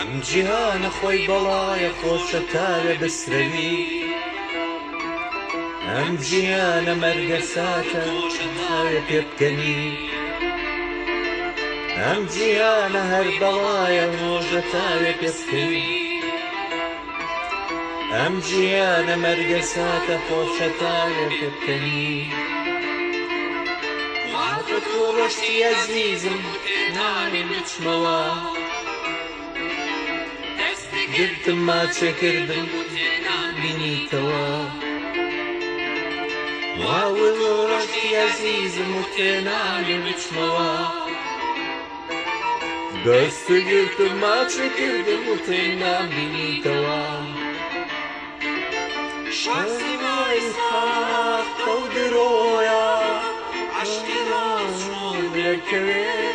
ئەم جیهانە خۆی بەڵایە خۆشە تا لە بسرەوی ئەم جیهانە مەرگە ساتە تاوێ پێ بکەنی ئەم جیهانە هەر بەڵایە ڕۆژە تاوێ پێ بکەوی ئەم جیهانە مەرگە ساتە خۆشە تاوێ پێ بکەنی واتە تۆ ڕۆشتی ئەزیزم نامێن بچمەوە گرتم ماچێکردم بینیتەوە واوە ڕۆشتی ئەزیزم و تێنامێن بچمەوە دەستە گرتم ماچێکردم و تێنامبینیتەوە شازی مای خاک ئەو درۆیە عەشقی ڕاز ڕۆ دەکەوێ